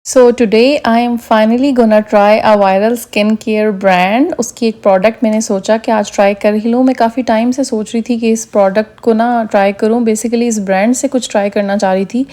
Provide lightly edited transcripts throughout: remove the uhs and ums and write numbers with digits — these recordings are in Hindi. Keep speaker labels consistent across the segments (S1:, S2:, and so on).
S1: So today I am finally gonna try a viral skin care brand. उसकी एक प्रोडक्ट मैंने सोचा कि आज ट्राई कर ही लूँ। मैं काफ़ी टाइम से सोच रही थी कि इस प्रोडक्ट को ना ट्राई करूँ। बेसिकली इस ब्रांड से कुछ ट्राई करना चाह रही थी।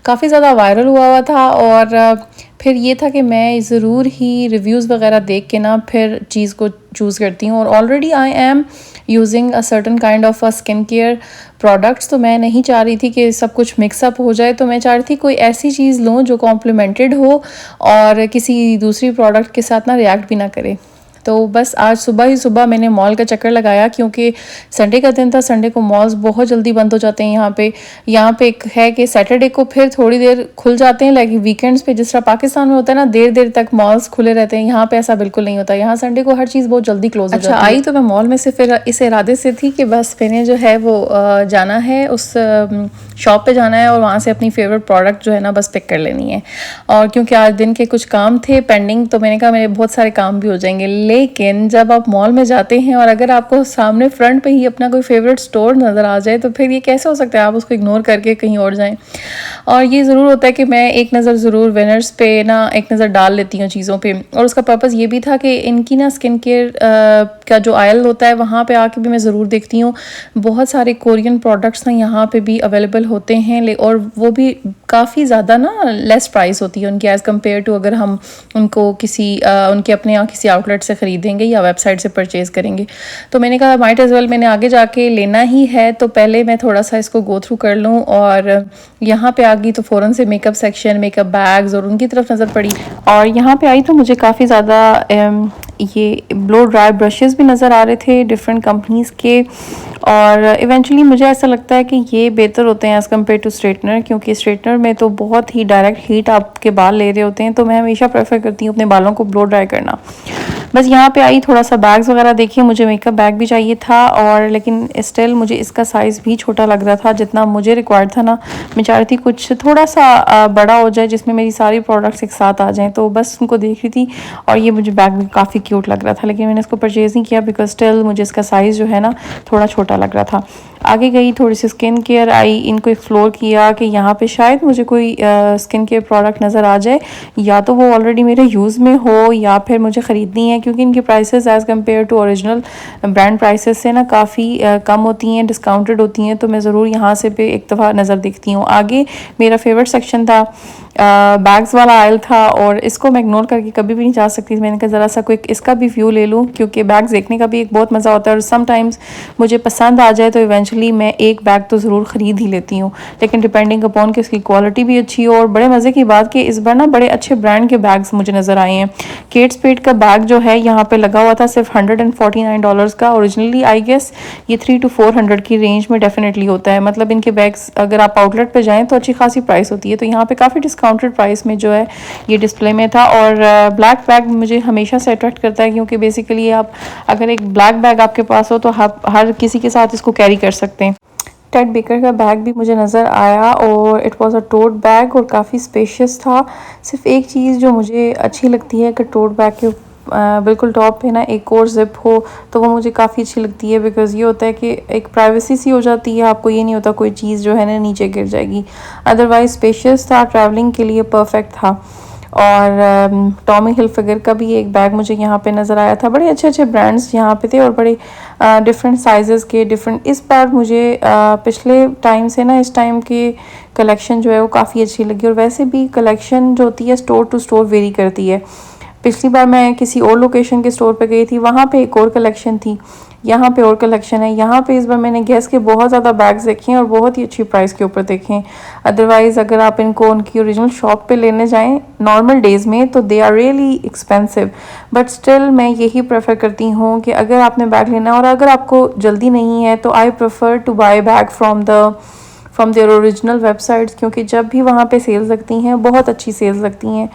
S1: काफ़ी ज़्यादा वायरल हुआ था और फिर ये था कि मैं ज़रूर ही रिव्यूज़ वगैरह देख के ना फिर चीज़ को चूज़ करती हूँ। और already I am using a certain kind of a skin care products, तो मैं नहीं चाह रही थी कि सब कुछ मिक्सअप हो जाए। तो मैं चाह रही थी कोई ऐसी चीज़ लूँ जो कॉम्प्लीमेंटेड हो और किसी दूसरी प्रोडक्ट के साथ ना रिएक्ट भी ना करे। तो बस आज सुबह ही सुबह मैंने मॉल का चक्कर लगाया, क्योंकि संडे का दिन था। संडे को मॉल्स बहुत जल्दी बंद हो जाते हैं यहाँ पे एक है कि सैटरडे को फिर थोड़ी देर खुल जाते हैं, लाइक वीकेंड्स पे। जिस तरह पाकिस्तान में होता है ना, देर देर तक मॉल्स खुले रहते हैं, यहाँ पे ऐसा बिल्कुल नहीं होता। यहाँ संडे को हर चीज़ बहुत जल्दी क्लोज हो जाती है। आई तो मैं मॉल में से फिर इस इरादे से थी कि बस मैंने जो है वो जाना है, उस शॉप पे जाना है और वहाँ से अपनी फेवरेट प्रोडक्ट जो है ना बस पिक कर लेनी है। और क्योंकि आज दिन के कुछ काम थे पेंडिंग, तो मैंने कहा मेरे बहुत सारे काम भी हो जाएंगे। लेकिन जब आप मॉल में जाते हैं और अगर आपको सामने फ्रंट पे ही अपना कोई फेवरेट स्टोर नज़र आ जाए, तो फिर ये कैसे हो सकता है आप उसको इग्नोर करके कहीं और जाएं। और ये ज़रूर होता है कि मैं एक नज़र ज़रूर विनर्स पे ना एक नज़र डाल लेती हूँ चीज़ों पे। और उसका पर्पज़ ये भी था कि इनकी ना स्किन केयर का जो आयल होता है वहाँ पे आके भी मैं ज़रूर देखती हूँ। बहुत सारे कोरियन प्रोडक्ट्स ना यहाँ पे भी अवेलेबल होते हैं, और वो भी काफ़ी ज़्यादा ना लेस प्राइस होती है उनकी एज़ कम्पेयर टू अगर हम उनको किसी उनके अपने यहाँ किसी आउटलेट से ख़रीदेंगे या वेबसाइट से परचेज़ करेंगे। तो मैंने कहा माइट एज़ वेल, मैंने आगे जाके लेना ही है तो पहले मैं थोड़ा सा इसको गो थ्रू कर लूँ। और यहाँ पे आ गई तो फ़ौरन से मेकअप सेक्शन, मेकअप बैग्स और उनकी तरफ नज़र पड़ी। और यहाँ पे आई तो मुझे काफ़ी ज़्यादा ये ब्लो ड्राई ब्रशेज़ भी नज़र आ रहे थे डिफरेंट कंपनीज़ के। और इवेंचुअली मुझे ऐसा लगता है कि ये बेहतर होते हैं एज़ कम्पेयर टू स्ट्रेटनर, क्योंकि स्ट्रेटनर में तो बहुत ही डायरेक्ट हीट आपके बाल ले रहे होते हैं। तो मैं हमेशा प्रेफर करती हूँ अपने बालों को ब्लो ड्राई करना। बस यहाँ पे आई, थोड़ा सा बैग्स वगैरह देखिए। मुझे मेकअप बैग भी चाहिए था, और लेकिन स्टिल मुझे इसका साइज़ भी छोटा लग रहा था जितना मुझे रिक्वायर्ड था ना। मैं चाह रही थी कुछ थोड़ा सा बड़ा हो जाए जिसमें मेरी सारी प्रोडक्ट्स एक साथ आ जाएँ। तो बस उनको देख रही थी और ये मुझे बैग भी काफ़ी क्यूट लग रहा था, लेकिन मैंने इसको परचेज़ नहीं किया बिकॉज स्टिल मुझे इसका साइज़ जो है ना थोड़ा छोटा लग रहा था। आगे गई, थोड़ी सी स्किन केयर आई, इनको एक्सप्लोर किया कि यहाँ पे शायद मुझे कोई स्किन केयर प्रोडक्ट नज़र आ जाए, या तो वो ऑलरेडी मेरे यूज़ में हो या फिर मुझे ख़रीदनी है, क्योंकि इनकी prices as compare to original brand prices से ना काफ़ी कम होती हैं, डिस्काउंटेड होती हैं। तो मैं ज़रूर यहाँ से भी एक दफ़ा नज़र देखती हूँ। आगे मेरा फेवरेट सेक्शन था, बैग्स वाला आयल था, और इसको मैं इग्नोर करके कभी भी नहीं जा सकती। मैंने कहा ज़रा सा कोई इसका भी व्यू ले लूँ, क्योंकि बैग्स देखने का भी एक बहुत मज़ा होता है। और समटाइम्स मुझे पसंद आ जाए तो इवेंचुअली मैं एक बैग तो ज़रूर ख़रीद ही लेती हूँ, लेकिन डिपेंडिंग अपॉन कि इसकी क्वालिटी भी अच्छी हो। और बड़े मज़े की बात कि इस बार ना बड़े अच्छे ब्रांड के बैग्स मुझे नज़र आए हैं। केट स्पेड का बैग जो है यहाँ पे लगा हुआ था सिर्फ $149 का। ओरिजिनली आई गेस ये 300 to 400 की रेंज में डेफिनेटली होता है। मतलब इनके बैग्स अगर आप आउटलेट पे जाएँ तो अच्छी खासी प्राइस होती है। तो यहाँ पे काफ़ी डिस्काउंटेड प्राइस में जो है ये डिस्प्ले में था। और ब्लैक बैग मुझे हमेशा से अट्रैक्ट करता है, क्योंकि बेसिकली आप अगर एक ब्लैक बैग आपके पास हो तो आप हर किसी के साथ इसको कैरी कर सकते हैं। टेड बेकर का बैग भी मुझे नज़र आया, और it was a tote bag और काफ़ी स्पेशियस था। सिर्फ एक चीज़ जो मुझे अच्छी लगती है कि टोट बैग के बिल्कुल टॉप पे ना एक और ज़िप हो, तो वो मुझे काफ़ी अच्छी लगती है। बिकॉज़ ये होता है कि एक प्राइवेसी सी हो जाती है, आपको ये नहीं होता कोई चीज़ जो है ना नीचे गिर जाएगी। अदरवाइज़ स्पेशियस था, ट्रैवलिंग के लिए परफेक्ट था। और टॉमी हिलफिगर का भी एक बैग मुझे यहाँ पे नज़र आया था। बड़े अच्छे अच्छे ब्रांड्स यहाँ पे थे, और बड़े डिफरेंट साइज़ेस के डिफरेंट। इस बार मुझे पिछले टाइम से ना इस टाइम की कलेक्शन जो है वो काफ़ी अच्छी लगी। और वैसे भी कलेक्शन जो होती है स्टोर टू स्टोर वेरी करती है। पिछली बार मैं किसी और लोकेशन के स्टोर पे गई थी, वहाँ पे एक और कलेक्शन थी, यहाँ पे और कलेक्शन है। यहाँ पे इस बार मैंने गैस के बहुत ज़्यादा बैग्स देखे हैं और बहुत ही अच्छी प्राइस के ऊपर देखे हैं। अदरवाइज़ अगर आप इनको उनकी ओरिजिनल शॉप पे लेने जाएं नॉर्मल डेज़ में तो they are really expensive. But still मैं यही प्रेफर करती हूँ कि अगर आपने बैग लेना है और अगर आपको जल्दी नहीं है, तो I prefer to buy bag from their original websites, क्योंकि जब भी वहाँ पे सेल्स लगती हैं बहुत अच्छी सेल्स लगती हैं।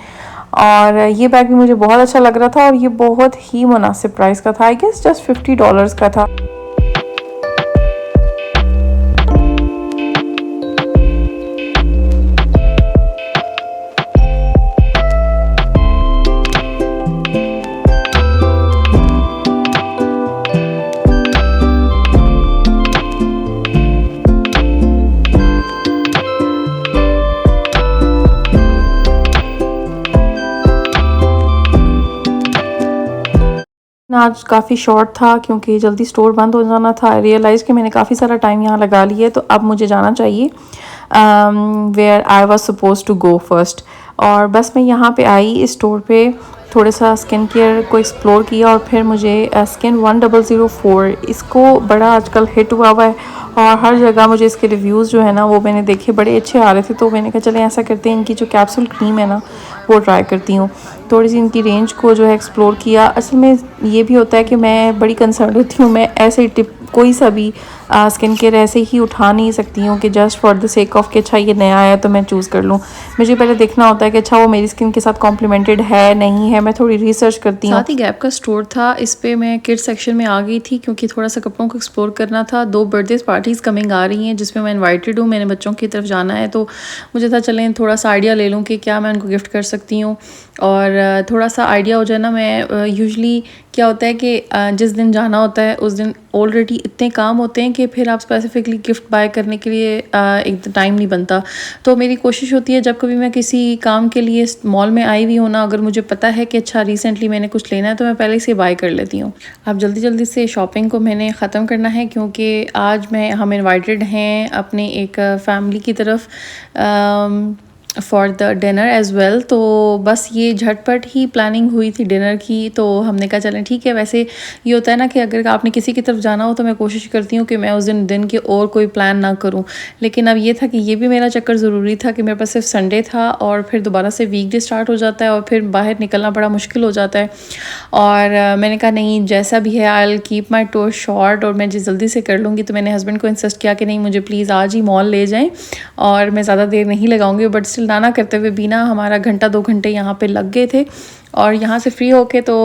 S1: और ये बैग भी मुझे बहुत अच्छा लग रहा था, और ये बहुत ही मुनासिब प्राइस का था। आई गेस जस्ट $50 का था। आज काफ़ी शॉर्ट था क्योंकि जल्दी स्टोर बंद हो जाना था। आई रियलाइज़ कि मैंने काफ़ी सारा टाइम यहाँ लगा लिया है, तो अब मुझे जाना चाहिए where I was suppose to go first. और बस मैं यहाँ पे आई इस स्टोर पे, थोड़ा सा स्किन केयर को एक्सप्लोर किया और फिर मुझे स्किन 1004 इसको बड़ा आजकल हिट हुआ हुआ है और हर जगह मुझे इसके रिव्यूज़ जो है ना वो मैंने देखे बड़े अच्छे आ रहे थे। तो मैंने कहा चले ऐसा करते हैं, इनकी जो कैप्सूल क्रीम है ना वो ट्राई करती हूँ। थोड़ी सी इनकी रेंज को जो है एक्सप्लोर किया। असल में ये भी होता है कि मैं बड़ी कंसर्न होती हूँ, मैं ऐसे टिप कोई सा भी स्किन केयर ऐसे ही उठा नहीं सकती हूँ कि just for the sake of कि अच्छा ये नया आया तो मैं चूज़ कर लूँ। मुझे पहले देखना होता है कि अच्छा वो मेरी स्किन के साथ कॉम्प्लीमेंटेड है नहीं है, मैं थोड़ी रिसर्च करती हूँ। साथ ही गैप का स्टोर था, इस पे मैं किड्स सेक्शन में आ गई थी क्योंकि थोड़ा सा कपड़ों को एक्सप्लोर करना था। 2 बर्थडे पार्टीज़ कमिंग आ रही हैं जिसमें मैं इन्वाइटेड हूँ, मैंने बच्चों की तरफ जाना है, तो मुझे था चलें थोड़ा सा आइडिया ले लूँ कि क्या मैं उनको गिफ्ट कर सकती हूँ और थोड़ा सा आइडिया हो जाए ना। मैं यूजुअली क्या होता है कि जिस दिन जाना होता है उस दिन ऑलरेडी इतने काम होते हैं कि फिर आप स्पेसिफिकली गिफ्ट बाय करने के लिए एक टाइम नहीं बनता। तो मेरी कोशिश होती है जब कभी मैं किसी काम के लिए मॉल में आई हुई हूँ ना, अगर मुझे पता है कि अच्छा रिसेंटली मैंने कुछ लेना है तो मैं पहले से बाय कर लेती हूँ। अब जल्दी जल्दी से शॉपिंग को मैंने ख़त्म करना है क्योंकि आज हम इन्वाइटेड हैं अपने एक फैमिली की तरफ for the dinner as well. तो बस ये झटपट ही प्लानिंग हुई थी डिनर की, तो हमने कहा चलें ठीक है। वैसे ये होता है ना कि अगर आपने किसी की तरफ जाना हो तो मैं कोशिश करती हूँ कि मैं उस दिन के और कोई प्लान ना करूँ, लेकिन अब ये था कि ये भी मेरा चक्कर ज़रूरी था कि मेरे पास सिर्फ संडे था और फिर दोबारा से वीकडे स्टार्ट हो जाता है और फिर बाहर निकलना बड़ा मुश्किल हो जाता है। और मैंने कहा नहीं, जैसा भी है I will keep my tour short और मैं जल्दी से कर लूँगी। तो मैंने हस्बैंड को इंसिस्ट किया कि नहीं मुझे प्लीज़ आज ही मॉल ले जाएँ और मैं ज़्यादा देर नहीं लगाऊंगी, बट स्टिल ना करते हुए भी ना हमारा घंटा 2 घंटे यहाँ पे लग गए थे। और यहाँ से फ्री होके तो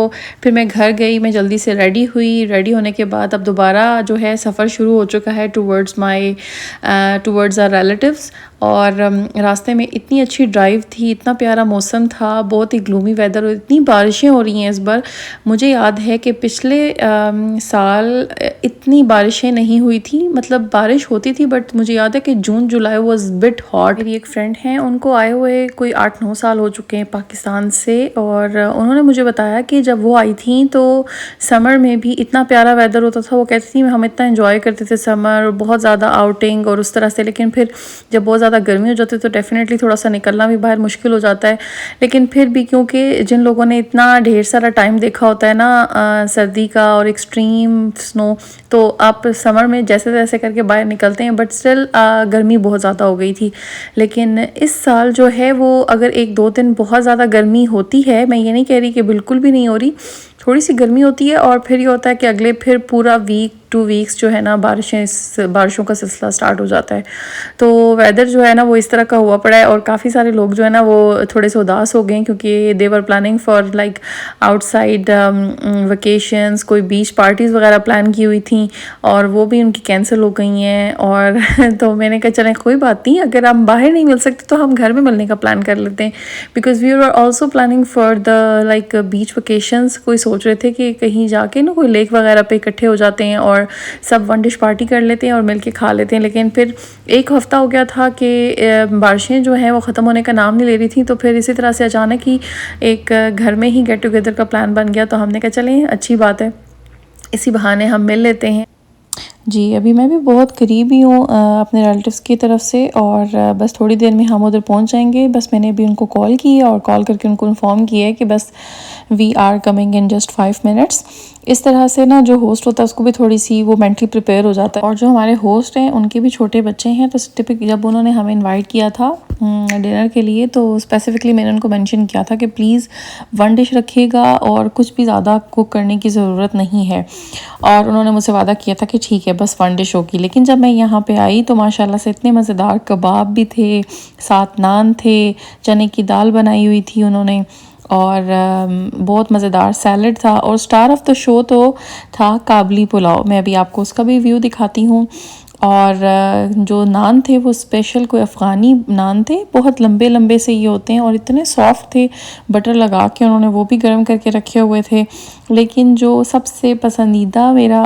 S1: फिर मैं घर गई, मैं जल्दी से रेडी हुई। रेडी होने के बाद अब दोबारा जो है सफ़र शुरू हो चुका है टूवर्ड्स आवर रिलेटिव्स। और रास्ते में इतनी अच्छी ड्राइव थी, इतना प्यारा मौसम था, बहुत ही ग्लूमी वेदर और इतनी बारिशें हो रही हैं इस बार। मुझे याद है कि पिछले साल इतनी बारिशें नहीं हुई थी, मतलब बारिश होती थी बट मुझे याद है कि जून जुलाई वाज बिट हॉट। मेरी एक फ्रेंड हैं, उनको आए हुए कोई 8-9 साल हो चुके हैं पाकिस्तान से, और उन्होंने मुझे बताया कि जब वो आई थी तो समर में भी इतना प्यारा वेदर होता था। वो कहती थी हम इतना एंजॉय करते थे समर, बहुत ज़्यादा आउटिंग और उस तरह से, लेकिन फिर जब बहुत ज़्यादा गर्मी हो जाती है तो डेफिनेटली थोड़ा सा निकलना भी बाहर मुश्किल हो जाता है। लेकिन फिर भी क्योंकि जिन लोगों ने इतना ढेर सारा टाइम देखा होता है ना सर्दी का और एक्सट्रीम स्नो, तो आप समर में जैसे तैसे करके बाहर निकलते हैं, बट स्टिल गर्मी बहुत ज़्यादा हो गई थी। लेकिन इस साल जो है वो अगर 1-2 दिन बहुत ज़्यादा गर्मी होती है, मैं ये नहीं कह रही कि बिल्कुल भी नहीं हो रही, थोड़ी सी गर्मी होती है और फिर ये होता है कि अगले फिर पूरा वीक 2 वीक्स जो है ना बारिशों का सिलसिला स्टार्ट हो जाता है। तो वेदर जो है ना वो इस तरह का हुआ पड़ा है और काफ़ी सारे लोग जो है ना वो थोड़े से उदास हो गए हैं क्योंकि they were planning for like outside vacations, कोई बीच पार्टीज़ वगैरह प्लान की हुई थी और वो भी उनकी कैंसिल हो गई हैं। और तो मैंने कहा चलें कोई बात नहीं, अगर हम बाहर नहीं मिल सकते तो हम घर में मिलने का प्लान कर लेते हैं, because we are also planning for the like beach vacations. कोई सोच रहे थे कि कहीं जाके ना कोई लेक वगैरह पे इकट्ठे हो जाते हैं और सब वन डिश पार्टी कर लेते हैं और मिलके खा लेते हैं। लेकिन फिर 1 हफ़्ता हो गया था कि बारिशें जो हैं वो ख़त्म होने का नाम नहीं ले रही थी, तो फिर इसी तरह से अचानक ही एक घर में ही गेट टुगेदर का प्लान बन गया। तो हमने कहा चलें अच्छी बात है, इसी बहाने हम मिल लेते हैं। जी, अभी मैं भी बहुत करीब ही हूँ अपने रिलेटिव्स की तरफ से और बस थोड़ी देर में हम उधर पहुँच जाएंगे। बस मैंने अभी उनको कॉल की और कॉल करके उनको इन्फॉर्म किया है कि बस we are coming in just 5 minutes. इस तरह से ना जो होस्ट होता है उसको भी थोड़ी सी वो मेंटली प्रिपेयर हो जाता है। और जो हमारे होस्ट हैं उनके भी छोटे बच्चे हैं, तो टिपिक जब उन्होंने हमें इन्वाइट किया था डिनर के लिए तो स्पेसिफ़िकली मैंने उनको मेंशन किया था कि प्लीज़ 1 डिश रखिएगा और कुछ भी ज़्यादा कुक करने की ज़रूरत नहीं है। और उन्होंने मुझसे वादा किया था कि ठीक है बस 1 डिश होगी। लेकिन जब मैं यहाँ पे आई तो माशाल्लाह से इतने मज़ेदार कबाब भी थे, साथ नान थे, चने की दाल बनाई हुई थी उन्होंने और बहुत मज़ेदार सैलड था और स्टार ऑफ द शो तो था काबली पुलाव। मैं अभी आपको उसका भी व्यू दिखाती हूँ। और जो नान थे वो स्पेशल कोई अफ़गानी नान थे, बहुत लंबे लंबे से ये होते हैं और इतने सॉफ्ट थे, बटर लगा के उन्होंने वो भी गर्म करके रखे हुए थे। लेकिन जो सबसे पसंदीदा मेरा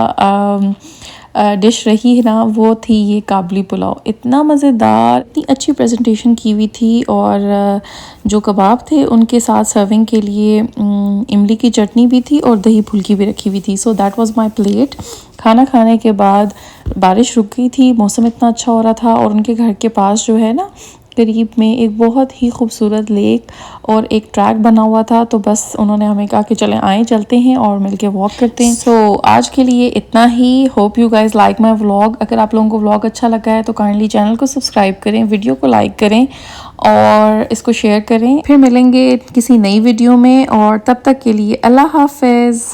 S1: डिश रही है ना वो थी ये काबली पुलाव। इतना मज़ेदार, इतनी अच्छी प्रेजेंटेशन की हुई थी और जो कबाब थे उनके साथ सर्विंग के लिए इमली की चटनी भी थी और दही फुल्की भी रखी हुई थी। So that was my plate. खाना खाने के बाद बारिश रुक गई थी, मौसम इतना अच्छा हो रहा था और उनके घर के पास जो है ना करीब में एक बहुत ही खूबसूरत लेक और एक ट्रैक बना हुआ था। तो बस उन्होंने हमें कहा कि चलें आए चलते हैं और मिलके वॉक करते हैं। सो आज के लिए इतना ही। Hope you guys like my vlog. अगर आप लोगों को व्लॉग अच्छा लगा है तो काइंडली चैनल को सब्सक्राइब करें, वीडियो को लाइक करें और इसको शेयर करें। फिर मिलेंगे किसी नई वीडियो में और तब तक के लिए अल्लाह हाफिज़।